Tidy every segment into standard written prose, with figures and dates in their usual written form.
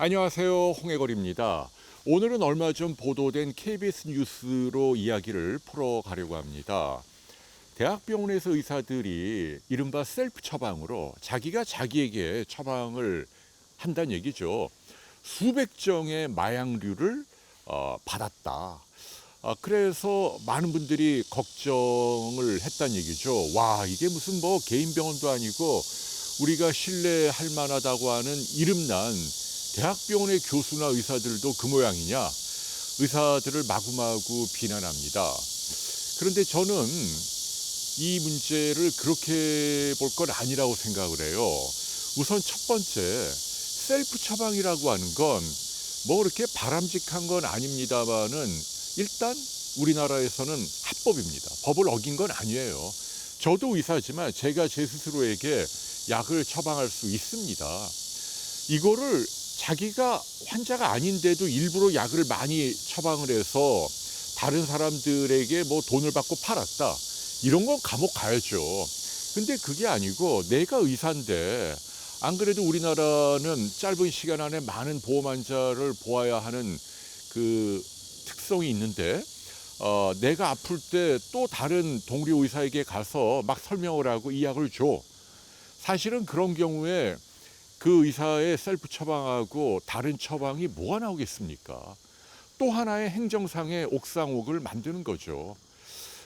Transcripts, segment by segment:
안녕하세요. 홍해걸입니다. 오늘은 얼마 전 보도된 KBS 뉴스로 이야기를 풀어가려고 합니다. 대학병원에서 의사들이 이른바 셀프 처방으로 자기가 자기에게 처방을 한다는 얘기죠. 수백 정의 마약류를 받았다. 그래서 많은 분들이 걱정을 했다는 얘기죠. 와, 이게 무슨 뭐 개인 병원도 아니고 우리가 신뢰할 만하다고 하는 이름난 대학병원의 교수나 의사들도 그 모양이냐? 의사들을 마구마구 비난합니다. 그런데 저는 이 문제를 그렇게 볼 건 아니라고 생각을 해요. 우선 첫 번째, 셀프 처방이라고 하는 건 뭐 그렇게 바람직한 건 아닙니다만은 일단 우리나라에서는 합법입니다. 법을 어긴 건 아니에요. 저도 의사지만 제가 제 스스로에게 약을 처방할 수 있습니다. 이거를 자기가 환자가 아닌데도 일부러 약을 많이 처방을 해서 다른 사람들에게 뭐 돈을 받고 팔았다. 이런 건 감옥 가야죠. 근데 그게 아니고 내가 의사인데 안 그래도 우리나라는 짧은 시간 안에 많은 보험 환자를 보아야 하는 그 특성이 있는데 내가 아플 때 또 다른 동료 의사에게 가서 막 설명을 하고 이 약을 줘. 사실은 그런 경우에 그 의사의 셀프 처방하고 다른 처방이 뭐가 나오겠습니까? 또 하나의 행정상의 옥상옥을 만드는 거죠.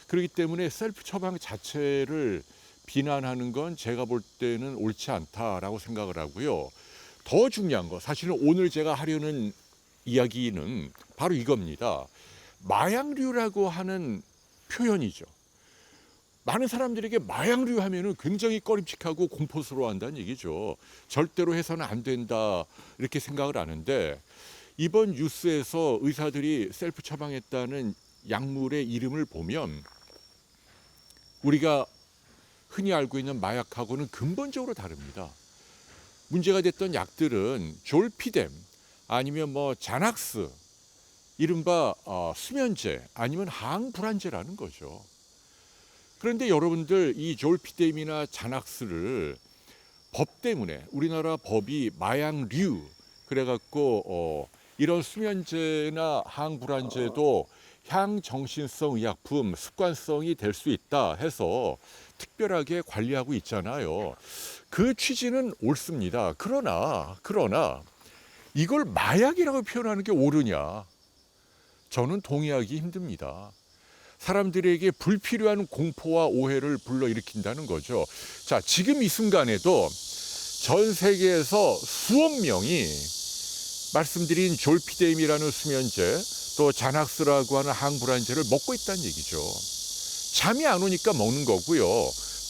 그렇기 때문에 셀프 처방 자체를 비난하는 건 제가 볼 때는 옳지 않다라고 생각을 하고요. 더 중요한 거, 사실은 오늘 제가 하려는 이야기는 바로 이겁니다. 마약류라고 하는 표현이죠. 많은 사람들에게 마약류 하면은 굉장히 꺼림칙하고 공포스러워 한다는 얘기죠. 절대로 해서는 안 된다 이렇게 생각을 하는데 이번 뉴스에서 의사들이 셀프 처방했다는 약물의 이름을 보면 우리가 흔히 알고 있는 마약하고는 근본적으로 다릅니다. 문제가 됐던 약들은 졸피뎀 아니면 뭐 자낙스 이른바 수면제 아니면 항불안제라는 거죠. 그런데 여러분들 이 졸피뎀이나 자낙스를 법 때문에 우리나라 법이 마약류 그래갖고 이런 수면제나 항불안제도 향정신성 의약품 습관성이 될 수 있다 해서 특별하게 관리하고 있잖아요. 그 취지는 옳습니다. 그러나 이걸 마약이라고 표현하는 게 옳으냐? 저는 동의하기 힘듭니다. 사람들에게 불필요한 공포와 오해를 불러일으킨다는 거죠. 자, 지금 이 순간에도 전 세계에서 수억 명이 말씀드린 졸피뎀이라는 수면제 또 자낙스라고 하는 항불안제를 먹고 있다는 얘기죠. 잠이 안 오니까 먹는 거고요.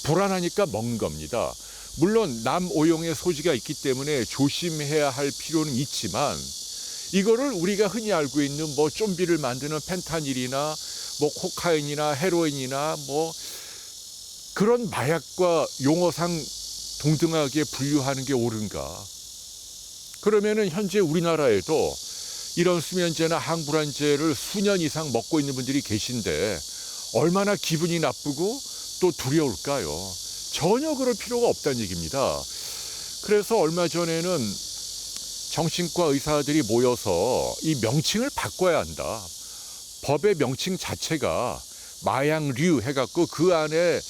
불안하니까 먹는 겁니다. 물론 남오용의 소지가 있기 때문에 조심해야 할 필요는 있지만 이거를 우리가 흔히 알고 있는 뭐 좀비를 만드는 펜타닐이나 뭐 코카인이나 헤로인이나 뭐 그런 마약과 용어상 동등하게 분류하는 게 옳은가? 그러면은 현재 우리나라에도 이런 수면제나 항불안제를 수년 이상 먹고 있는 분들이 계신데 얼마나 기분이 나쁘고 또 두려울까요? 전혀 그럴 필요가 없다는 얘기입니다. 그래서 얼마 전에는 정신과 의사들이 모여서 이 명칭을 바꿔야 한다. 법의 명칭 자체가 마약류 해갖고 그 안에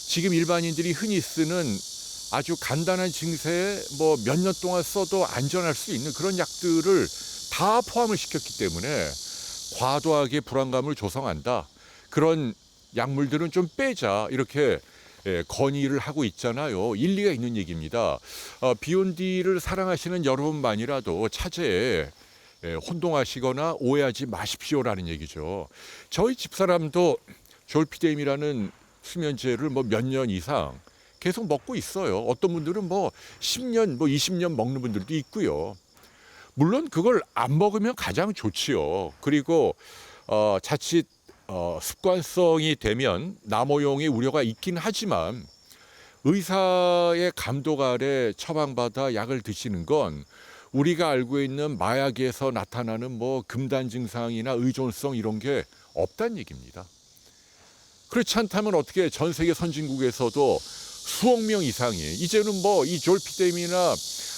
지금 일반인들이 흔히 쓰는 아주 간단한 증세에 뭐 몇 년 동안 써도 안전할 수 있는 그런 약들을 다 포함을 시켰기 때문에 과도하게 불안감을 조성한다. 그런 약물들은 좀 빼자 이렇게 건의를 하고 있잖아요. 일리가 있는 얘기입니다. 비욘디를 사랑하시는 여러분만이라도 차제에 혼동하시거나 오해하지 마십시오라는 얘기죠. 저희 집사람도 졸피뎀이라는 수면제를 뭐 몇 년 이상 계속 먹고 있어요. 어떤 분들은 뭐 10년, 뭐 20년 먹는 분들도 있고요. 물론 그걸 안 먹으면 가장 좋지요. 그리고 자칫 습관성이 되면 남오용의 우려가 있긴 하지만 의사의 감독 아래 처방받아 약을 드시는 건 우리가 알고 있는 마약에서 나타나는 뭐 금단 증상이나 의존성 이런 게 없다는 얘기입니다. 그렇지 않다면 어떻게 전 세계 선진국에서도 수억 명 이상이 이제는 뭐 이 졸피뎀이나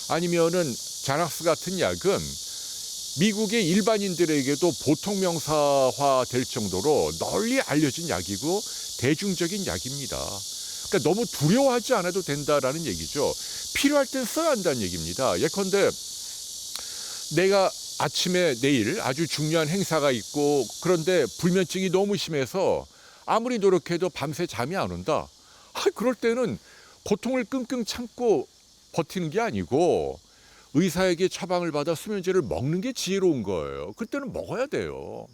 아니면은 자낙스 같은 약은 미국의 일반인들에게도 보통 명사화 될 정도로 널리 알려진 약이고 대중적인 약입니다. 그러니까 너무 두려워하지 않아도 된다라는 얘기죠. 필요할 땐 써야 한다는 얘기입니다. 예컨대 내가 아침에 내일 아주 중요한 행사가 있고 그런데 불면증이 너무 심해서 아무리 노력해도 밤새 잠이 안 온다. 그럴 때는 고통을 끙끙 참고 버티는 게 아니고 의사에게 처방을 받아 수면제를 먹는 게 지혜로운 거예요. 그때는 먹어야 돼요.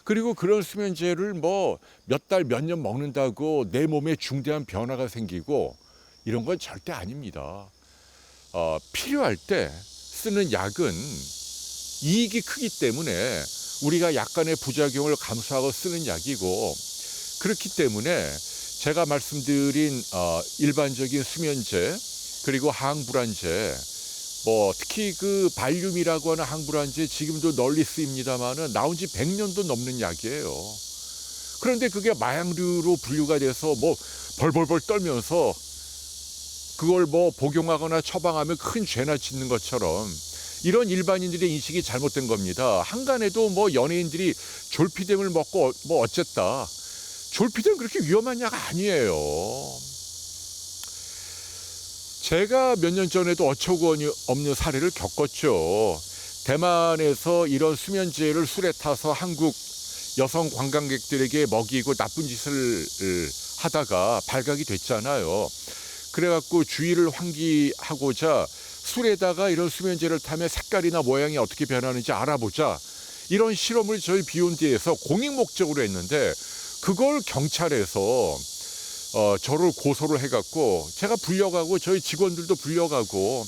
그리고 그런 수면제를 뭐 몇 달, 몇 년 먹는다고 내 몸에 중대한 변화가 생기고 이런 건 절대 아닙니다. 필요할 때 쓰는 약은 이익이 크기 때문에 우리가 약간의 부작용을 감수하고 쓰는 약이고 그렇기 때문에 제가 말씀드린 일반적인 수면제 그리고 항불안제 뭐 특히 그 발륨이라고 하는 항불안제 지금도 널리 쓰입니다마는 나온 지 100년도 넘는 약이에요. 그런데 그게 마약류로 분류가 돼서 뭐 벌벌벌 떨면서 그걸 뭐 복용하거나 처방하면 큰 죄나 짓는 것처럼 이런 일반인들의 인식이 잘못된 겁니다. 한간에도 뭐 연예인들이 졸피뎀을 먹고 뭐 어쨌다. 졸피뎀 그렇게 위험한 약 아니에요. 제가 몇 년 전에도 어처구니 없는 사례를 겪었죠. 대만에서 이런 수면제를 술에 타서 한국 여성 관광객들에게 먹이고 나쁜 짓을 하다가 발각이 됐잖아요. 그래갖고 주의를 환기하고자 술에다가 이런 수면제를 타면 색깔이나 모양이 어떻게 변하는지 알아보자. 이런 실험을 저희 비욘드에서 공익 목적으로 했는데 그걸 경찰에서 저를 고소를 해갖고 제가 불려가고 저희 직원들도 불려가고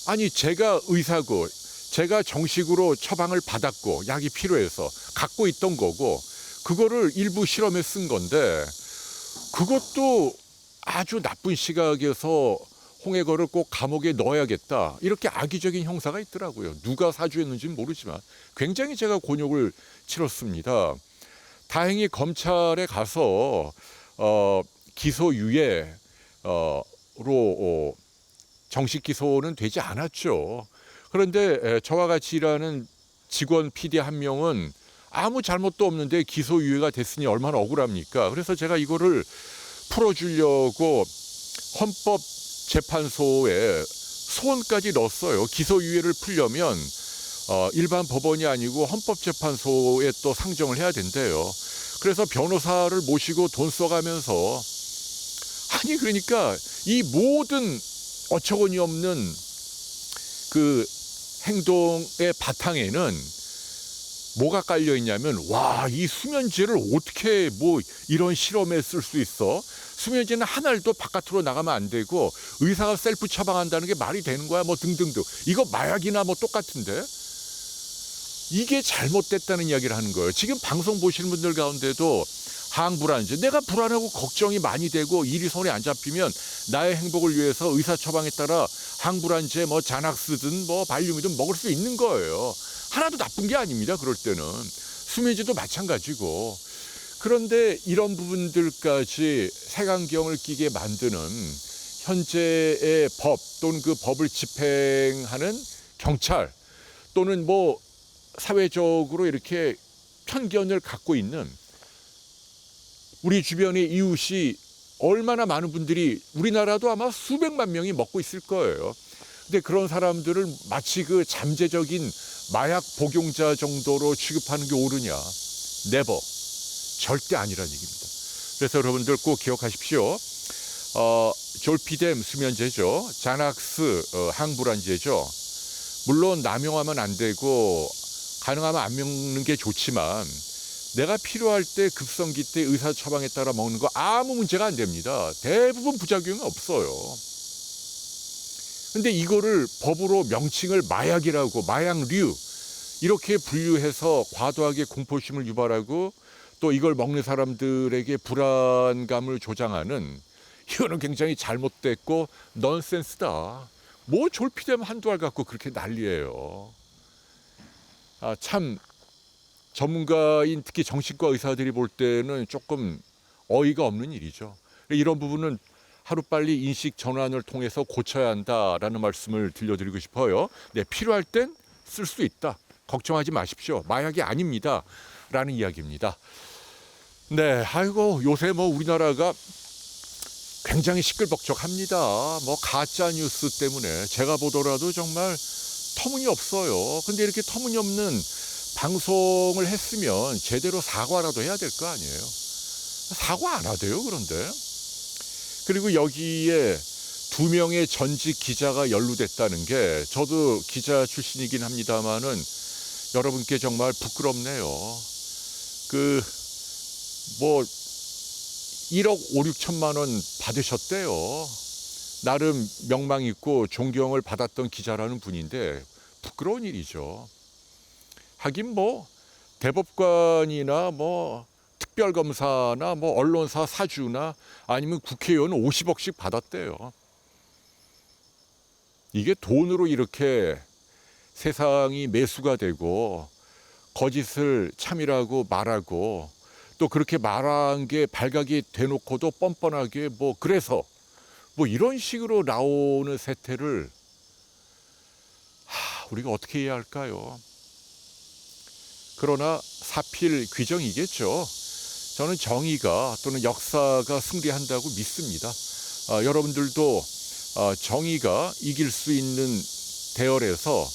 아니 제가 의사고 제가 정식으로 처방을 받았고 약이 필요해서 갖고 있던 거고 그거를 일부 실험에 쓴 건데 그것도 아주 나쁜 시각에서 홍해거를 꼭 감옥에 넣어야겠다 이렇게 악의적인 형사가 있더라고요. 누가 사주했는지는 모르지만 굉장히 제가 곤욕을 치렀습니다. 다행히 검찰에 가서 기소 유예로 정식 기소는 되지 않았죠. 그런데 저와 같이 일하는 직원 PD 한 명은 아무 잘못도 없는데 기소 유예가 됐으니 얼마나 억울합니까? 그래서 제가 이거를 풀어주려고 헌법재판소에 소원까지 넣었어요. 기소 유예를 풀려면 일반 법원이 아니고 헌법재판소에 또 상정을 해야 된대요. 그래서 변호사를 모시고 돈 써가면서 아니 그러니까 이 모든 어처구니 없는 그 행동의 바탕에는 뭐가 깔려 있냐면 와, 이 수면제를 어떻게 뭐 이런 실험에 쓸 수 있어? 수면제는 한 알도 바깥으로 나가면 안 되고 의사가 셀프 처방한다는 게 말이 되는 거야? 뭐 등등등. 이거 마약이나 뭐 똑같은데? 이게 잘못됐다는 이야기를 하는 거예요. 지금 방송 보시는 분들 가운데도 항불안제 내가 불안하고 걱정이 많이 되고 일이 손에 안 잡히면 나의 행복을 위해서 의사 처방에 따라 항불안제 뭐 자낙스든 뭐 발륨이든 먹을 수 있는 거예요. 하나도 나쁜 게 아닙니다. 그럴 때는 수면제도 마찬가지고. 그런데 이런 부분들까지 색안경을 끼게 만드는 현재의 법 또는 그 법을 집행하는 경찰 또는 뭐 사회적으로 이렇게 편견을 갖고 있는 우리 주변의 이웃이 얼마나 많은 분들이 우리나라도 아마 수백만 명이 먹고 있을 거예요. 근데 그런 사람들을 마치 그 잠재적인 마약 복용자 정도로 취급하는 게 옳으냐? 네버. 절대 아니라는 얘기입니다. 그래서 여러분들 꼭 기억하십시오. 졸피뎀 수면제죠. 자낙스 항불안제죠. 물론 남용하면 안 되고 가능하면 안 먹는 게 좋지만 내가 필요할 때 급성기 때 의사 처방에 따라 먹는 거 아무 문제가 안 됩니다. 대부분 부작용이 없어요. 근데 이거를 법으로 명칭을 마약이라고 마약류 이렇게 분류해서 과도하게 공포심을 유발하고 또 이걸 먹는 사람들에게 불안감을 조장하는 이거는 굉장히 잘못됐고 넌센스다. 뭐 졸피뎀 한두 알 갖고 그렇게 난리예요. 참 전문가인 특히 정신과 의사들이 볼 때는 조금 어이가 없는 일이죠. 이런 부분은 하루빨리 인식 전환을 통해서 고쳐야 한다라는 말씀을 들려드리고 싶어요. 네, 필요할 땐 쓸 수 있다. 걱정하지 마십시오. 마약이 아닙니다. 라는 이야기입니다. 네, 아이고 요새 뭐 우리나라가 굉장히 시끌벅적합니다. 뭐 가짜 뉴스 때문에 제가 보더라도 정말 터무니없어요. 근데 이렇게 터무니없는 방송을 했으면 제대로 사과라도 해야 될 거 아니에요. 사과 안 하대요, 그런데. 그리고 여기에 2명의 전직 기자가 연루됐다는 게, 저도 기자 출신이긴 합니다만은 여러분께 정말 부끄럽네요. 뭐 1억 5, 6천만 원 받으셨대요. 나름 명망 있고 존경을 받았던 기자라는 분인데 부끄러운 일이죠. 하긴 뭐 대법관이나 뭐 특별검사나 뭐 언론사 사주나 아니면 국회의원 50억씩 받았대요. 이게 돈으로 이렇게 세상이 매수가 되고 거짓을 참이라고 말하고 또 그렇게 말한 게 발각이 돼놓고도 뻔뻔하게 뭐 그래서 뭐 이런 식으로 나오는 세태를 우리가 어떻게 해야 할까요? 그러나 사필 귀정이겠죠. 저는 정의가 또는 역사가 승리한다고 믿습니다. 여러분들도 정의가 이길 수 있는 대열에서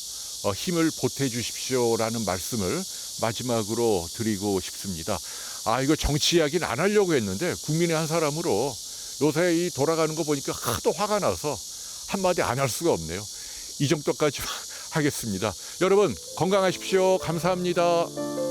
힘을 보태주십시오라는 말씀을 마지막으로 드리고 싶습니다. 이거 정치 이야기는 안 하려고 했는데 국민의 한 사람으로 요새 이 돌아가는 거 보니까 하도 화가 나서 한마디 안 할 수가 없네요. 이 정도까지 하겠습니다. 여러분 건강하십시오. 감사합니다.